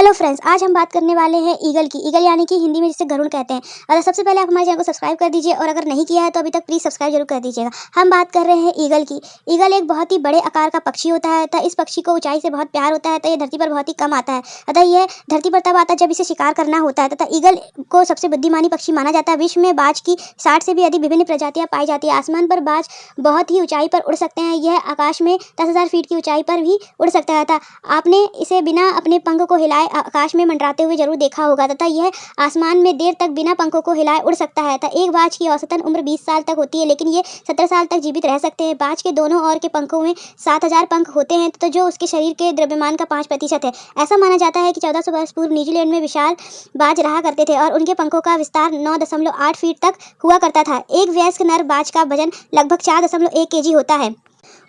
Hello friends, आज हम बात करने वाले हैं ईगल की। ईगल यानी कि हिंदी में जिसे गरुड़ कहते हैं। सबसे पहले आप हमारे चैनल को सब्सक्राइब कर दीजिए और अगर नहीं किया है तो अभी तक प्लीज़ सब्सक्राइब जरूर कर दीजिएगा। हम बात कर रहे हैं ईगल की। ईगल एक बहुत ही बड़े आकार का पक्षी होता है तथा इस पक्षी को ऊंचाई से बहुत प्यार होता है तथा ये धरती पर बहुत ही कम आता है। अतः यह धरती पर तब आता है जब इसे शिकार करना होता है तथा ईगल को सबसे बुद्धिमानी पक्षी माना जाता है। विश्व में बाज की 60 से भी अधिक विभिन्न प्रजातियाँ पाई जाती है। आसमान पर बाज बहुत ही ऊंचाई पर उड़ सकते हैं। यह आकाश में 10,000 फीट की ऊंचाई पर भी उड़ सकता है तथा आपने इसे बिना अपने पंख को हिलाए आकाश में मंडराते हुए जरूर देखा होगा तथा यह आसमान में देर तक बिना पंखों को हिलाए उड़ सकता है। तथा एक बाज की औसतन उम्र 20 साल तक होती है, लेकिन ये 17 साल तक जीवित रह सकते हैं। बाज के दोनों ओर के पंखों में 7,000 पंख होते हैं तो जो उसके शरीर के द्रव्यमान का 5% है। ऐसा माना जाता है कि 1400 वर्ष पूर्व न्यूजीलैंड में विशाल बाज रहा करते थे और उनके पंखों का विस्तार 9.8 फीट तक हुआ करता था। एक वयस्क नर बाज का वजन लगभग 4.1 kg होता है।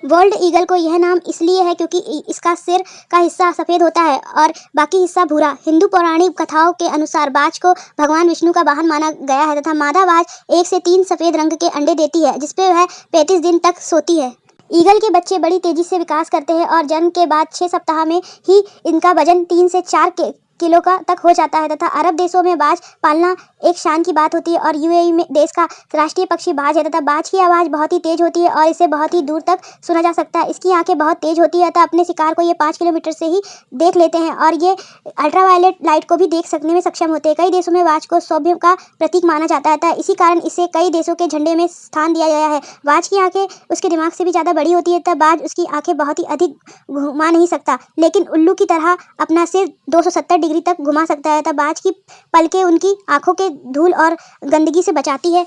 वर्ल्ड ईगल को यह नाम इसलिए है क्योंकि इसका सिर का हिस्सा सफ़ेद होता है और बाकी हिस्सा भूरा। हिंदू पौराणिक कथाओं के अनुसार बाज को भगवान विष्णु का वाहन माना गया है तथा मादा बाज 1 से 3 सफ़ेद रंग के अंडे देती है जिसपे वह 35 दिन तक सोती है। ईगल के बच्चे बड़ी तेजी से विकास करते हैं और जन्म के बाद 6 सप्ताह में ही इनका वजन 3 से 4 किलो का तक हो जाता है तथा अरब देशों में बाज पालना एक शान की बात होती है और यूएई में देश का राष्ट्रीय पक्षी बाज है तथा बाज की आवाज़ बहुत ही तेज होती है और इसे बहुत ही दूर तक सुना जा सकता है। इसकी आंखें बहुत तेज होती है तथा अपने शिकार को ये 5 किलोमीटर से ही देख लेते हैं और ये अल्ट्रावायलेट लाइट को भी देख सकने में सक्षम होते हैं। कई देशों में बाज को सौम्य का प्रतीक माना जाता है तथा इसी कारण इसे कई देशों के झंडे में स्थान दिया गया है। बाज की आंखें उसके दिमाग से भी ज़्यादा बड़ी होती है तथा बाज उसकी आंखें बहुत ही अधिक घुमा नहीं सकता, लेकिन उल्लू की तरह अपना सिर 270 डिग्री तक घुमा सकता है तथा बाज की पलकें उनकी आंखों के धूल और गंदगी से बचाती है।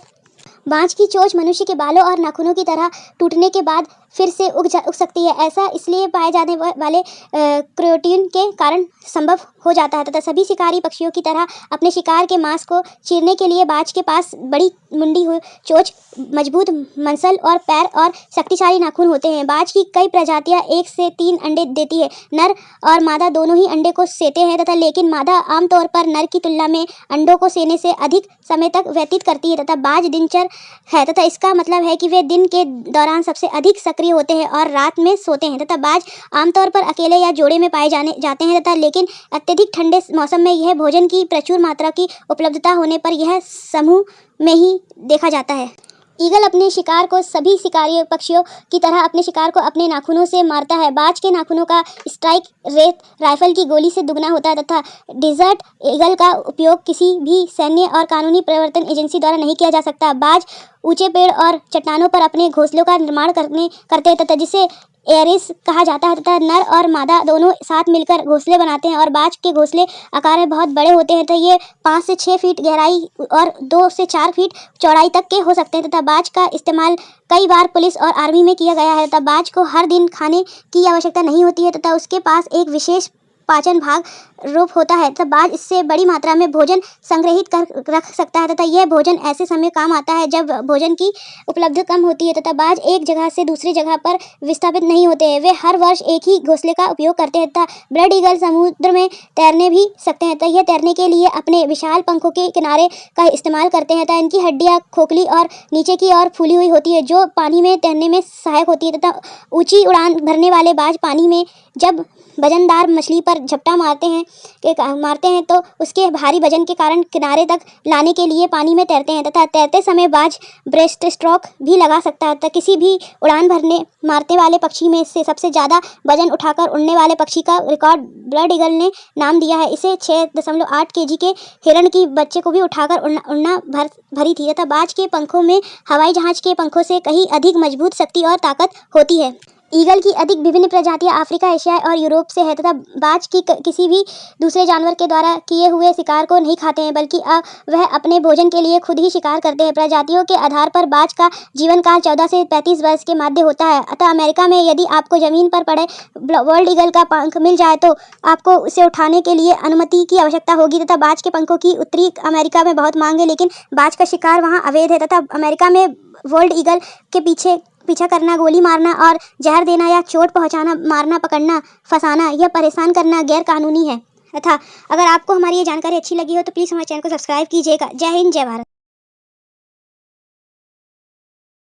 बाज की चोंच मनुष्य के बालों और नाखूनों की तरह टूटने के बाद फिर से उग सकती है। ऐसा इसलिए पाए जाने वाले क्रोटीन के कारण संभव हो जाता है तथा सभी शिकारी पक्षियों की तरह अपने शिकार के मांस को चीरने के लिए बाज के पास बड़ी मुंडी हुई चोंच, मजबूत मसल और पैर और शक्तिशाली नाखून होते हैं। बाज की कई प्रजातियां 1 से 3 अंडे देती है। नर और मादा दोनों ही अंडे को सेते हैं तथा लेकिन मादा आमतौर पर नर की तुलना में अंडों को सेने से अधिक समय तक व्यतीत करती है तथा बाज दिनचर है तथा इसका मतलब है कि वे दिन के दौरान सबसे अधिक सक्रिय होते हैं और रात में सोते हैं तथा बाज आमतौर पर अकेले या जोड़े में पाए जाते हैं तथा लेकिन अत्यधिक ठंडे मौसम में यह भोजन की प्रचुर मात्रा की उपलब्धता होने पर यह समूह में ही देखा जाता है। ईगल अपने शिकार को सभी शिकारी पक्षियों की तरह अपने शिकार को अपने नाखूनों से मारता है। बाज के नाखूनों का स्ट्राइक रेट राइफल की गोली से दुगना होता है तथा डेजर्ट ईगल का उपयोग किसी भी सैन्य और कानूनी प्रवर्तन एजेंसी द्वारा नहीं किया जा सकता। बाज ऊंचे पेड़ और चट्टानों पर अपने घोंसलों का निर्माण करते हैं तथा जिसे एयरिस कहा जाता है तथा नर और मादा दोनों साथ मिलकर घोंसले बनाते हैं और बाज के घोंसले आकार में बहुत बड़े होते हैं तो ये 5 से 6 फीट गहराई और 2 से 4 फीट चौड़ाई तक के हो सकते हैं तथा बाज का इस्तेमाल कई बार पुलिस और आर्मी में किया गया है तथा बाज को हर दिन खाने की आवश्यकता नहीं होती है तथा उसके पास एक विशेष पाचन भाग रूप होता है तथा बाज इससे बड़ी मात्रा में भोजन संग्रहित कर रख सकता है तथा यह भोजन ऐसे समय काम आता है जब भोजन की उपलब्धता कम होती है तथा बाज एक जगह से दूसरी जगह पर विस्थापित नहीं होते हैं। वे हर वर्ष एक ही घोंसले का उपयोग करते हैं तथा ब्लड ईगल समुद्र में तैरने भी सकते हैं तथा यह तैरने के लिए अपने विशाल पंखों के किनारे का इस्तेमाल करते हैं तथा इनकी हड्डियाँ खोखली और नीचे की ओर फूली हुई होती है जो पानी में तैरने में सहायक होती है तथा ऊंची उड़ान भरने वाले बाज पानी में जब वजनदार मछली पर झपटा मारते हैं तो उसके भारी वजन के कारण किनारे तक लाने के लिए पानी में तैरते हैं तथा तैरते समय बाज ब्रेस्ट स्ट्रोक भी लगा सकता है तथा किसी भी उड़ान भरने मारते वाले पक्षी में से सबसे ज़्यादा वजन उठाकर उड़ने वाले पक्षी का रिकॉर्ड ब्लड ईगल ने नाम दिया है। इसे 6.8 kg के हिरण की बच्चे को भी उठाकर उड़ना भरी थी तथा बाज के पंखों में हवाई जहाज के पंखों से कहीं अधिक मजबूत शक्ति और ताकत होती है। ईगल की अधिक विभिन्न प्रजातियां अफ्रीका, एशिया और यूरोप से है तथा बाज की किसी भी दूसरे जानवर के द्वारा किए हुए शिकार को नहीं खाते हैं बल्कि वह अपने भोजन के लिए खुद ही शिकार करते हैं। प्रजातियों के आधार पर बाज का जीवन काल 14 से 35 वर्ष के मध्य होता है। अतः अमेरिका में यदि आपको ज़मीन पर पड़े वर्ल्ड ईगल का पंख मिल जाए तो आपको उसे उठाने के लिए अनुमति की आवश्यकता होगी तथा बाज के पंखों की उत्तरी अमेरिका में बहुत मांग है, लेकिन बाज का शिकार वहाँ अवैध है तथा अमेरिका में वर्ल्ड ईगल के पीछा करना, गोली मारना और जहर देना या चोट पहुंचाना, मारना, पकड़ना, फंसाना या परेशान करना गैर कानूनी है। तथा अगर आपको हमारी ये जानकारी अच्छी लगी हो तो प्लीज़ हमारे चैनल को सब्सक्राइब कीजिएगा। जय हिंद, जय भारत।